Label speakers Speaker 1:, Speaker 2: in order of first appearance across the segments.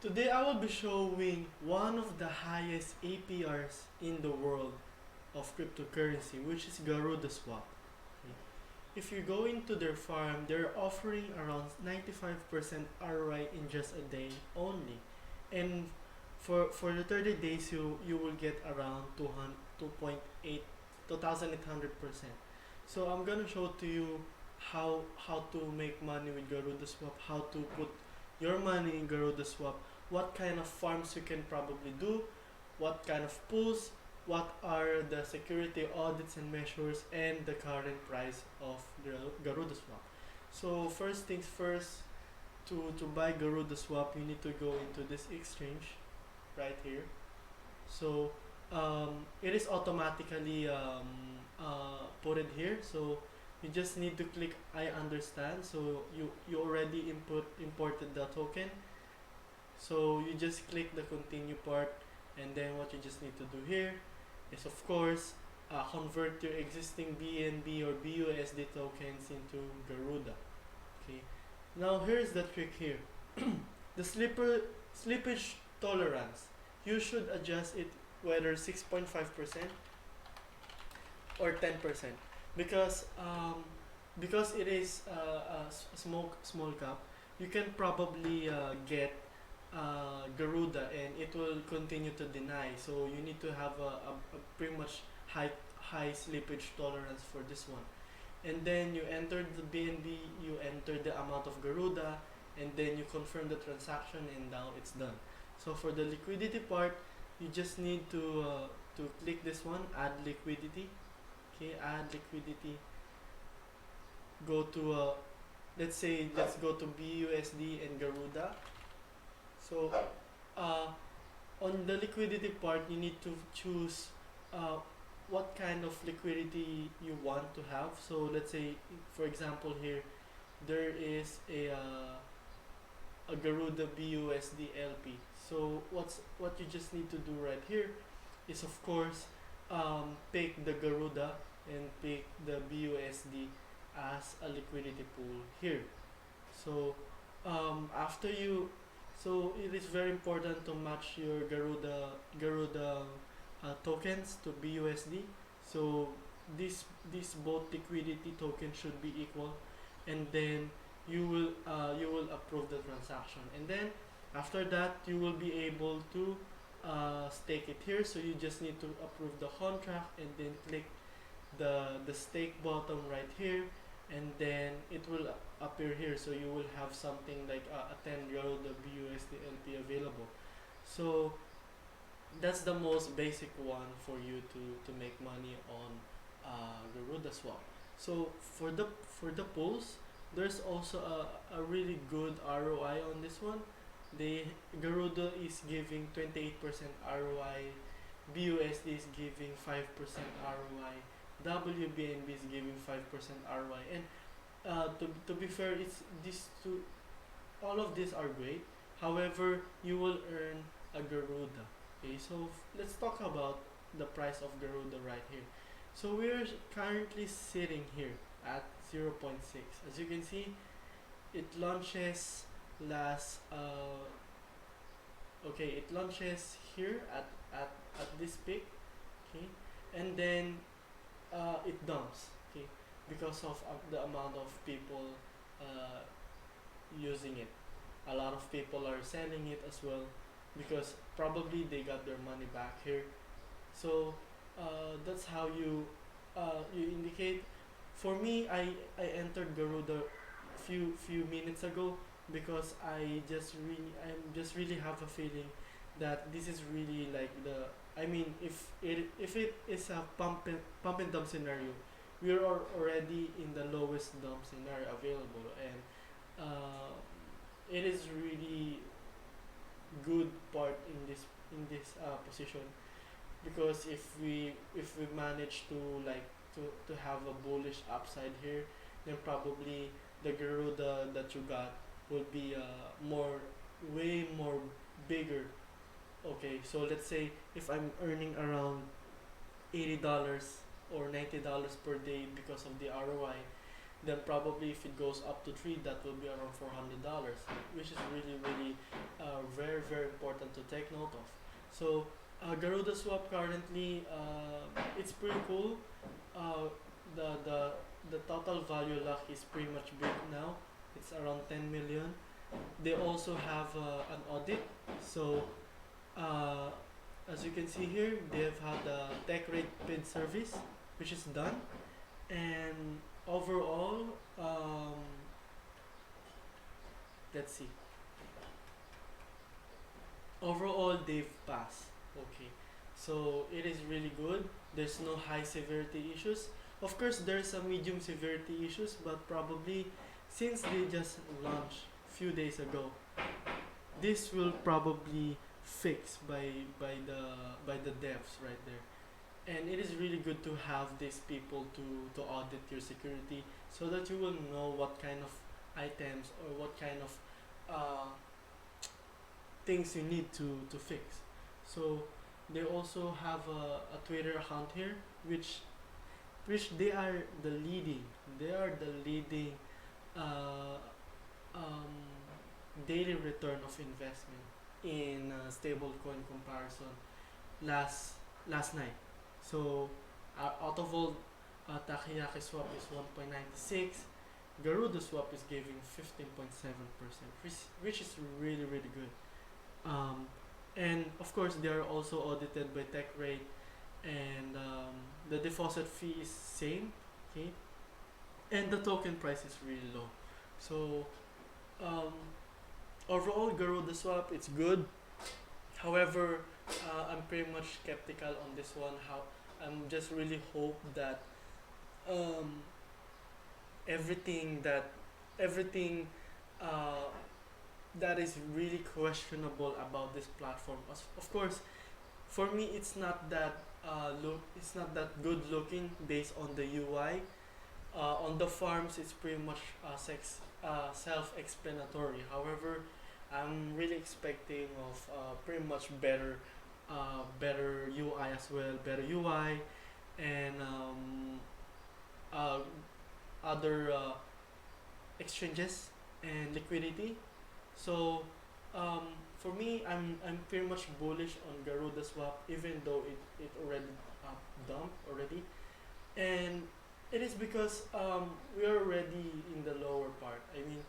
Speaker 1: Today I will be showing one of the highest APRs in the world of cryptocurrency, which is Garudaswap. Okay. If you go into their farm, they're offering around 95% ROI in just a day only. And for the 30 days, you will get around 2.8, 2,800%. So I'm gonna show to you how to make money with Garudaswap, how to put your money in Garudaswap, what kind of farms you can probably do, what kind of pools, what are the security audits and measures, and the current price of Garudaswap. So first things first, to buy Garudaswap, you need to go into this exchange right here. So it is automatically put it here. So you just need to click I understand. So you already imported the token. So you just click the continue part, and then what you just need to do here is of course convert your existing BNB or BUSD tokens into Garuda. Okay. Now here's the trick here. The slippage tolerance. You should adjust it whether 6.5% or 10%, because it is a small cap. You can probably get Garuda and it will continue to deny. So you need to have a pretty much high slippage tolerance for this one. And then you enter the BNB, you enter the amount of Garuda, and then you confirm the transaction, and now it's done. So for the liquidity part, you just need to click this one, add liquidity. Okay, add liquidity. Go to let's go to BUSD and Garuda. So on the liquidity part, you need to choose what kind of liquidity you want to have. So let's say, for example, here there is a Garuda-BUSD LP. So what you just need to do right here is of course pick the Garuda and pick the BUSD as a liquidity pool here. So after you, so it is very important to match your Garuda tokens to BUSD. So this both liquidity token should be equal, and then you will approve the transaction, and then after that you will be able to stake it here. So you just need to approve the contract and then click the stake button right here, and then it will appear here. So you will have something like a 10 the BUSD LP available. So that's the most basic one for you to make money on Garudaswap. So for the pools, there's also a really good ROI on this one. The Garuda is giving 28% ROI, BUSD is giving 5% ROI, WBNB is giving 5% ROI, and to be fair, it's these two, all of these are great. However, you will earn a Garuda. Okay, so let's talk about the price of Garuda right here. So we're currently sitting here at 0.6. As you can see, it launches last okay, it launches here at this peak. Okay, and then it dumps. Okay, because of the amount of people uh, using it. A lot of people are selling it as well, because probably they got their money back here. So that's how you indicate. For me, I entered Garuda few minutes ago, because I'm just really have a feeling that this is really like the, I mean, if it is a pump and dump scenario, we are already in the lowest dump scenario available, and uh, it is really good part in this position, because if we manage to like to have a bullish upside here, then probably the Garuda that you got will be way more bigger. Okay, so let's say if I'm earning around $80 or $90 per day because of the ROI, then probably if it goes up to three, that will be around $400, which is really really very very important to take note of. So Garuda-Swap currently, it's pretty cool. Uh, the, the, the total value lock is pretty much big now. It's around 10 million. They also have an audit. So uh, as you can see here, they have had a tech rate paid service, which is done. And overall, let's see. Overall, they've passed. Okay, so it is really good. There's no high severity issues. Of course, there's some medium severity issues, but probably since they just launched few days ago, this will probably fix by the devs right there. And it is really good to have these people to audit your security so that you will know what kind of items or what kind of uh, things you need to fix. So they also have a Twitter account here, which they are the leading uh, um, daily return of investment in stablecoin comparison last night. So out of all, Pancakeswap is 1.96, Garudaswap is giving 15.7%, which is really really good. Um, and of course, they are also audited by TechRate, and the deposit fee is same, okay, and the token price is really low. So um, overall, Garudaswap, it's good. However, I'm pretty much skeptical on this one. How I'm just really hope that um, everything that everything uh, that is really questionable about this platform. Of course, for me, it's not that good looking based on the UI. On the farms, it's pretty much self-explanatory. However, I'm really expecting of pretty much better UI as well, better UI, and uh, other exchanges and liquidity. So for me, I'm pretty much bullish on Garuda Swap, even though it already dumped already, and it is because we are already in the lower part. I mean,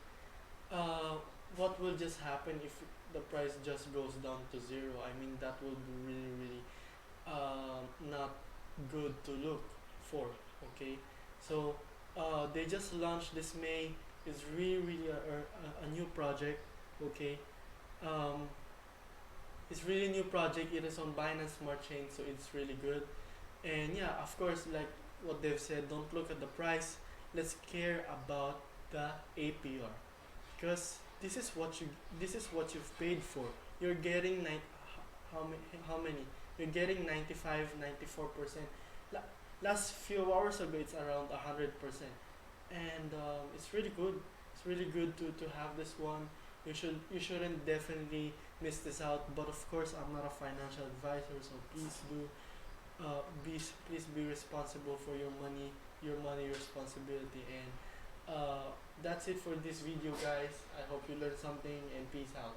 Speaker 1: uh, what will just happen if the price just goes down to zero? I mean, that will be really really not good to look for. Okay, so they just launched this May. It's really really a new project. Okay, um, it's really new project. It is on Binance Smart Chain, so it's really good. And yeah, of course, like what they've said, don't look at the price. Let's care about the APR, because this is what you've paid for. You're getting how many? You're getting 95, 94%. Last few hours ago, it's around 100%, and it's really good. It's really good to have this one. You shouldn't definitely miss this out. But of course, I'm not a financial advisor, so please be responsible for your money responsibility. And that's it for this video, guys. I hope you learned something, and peace out.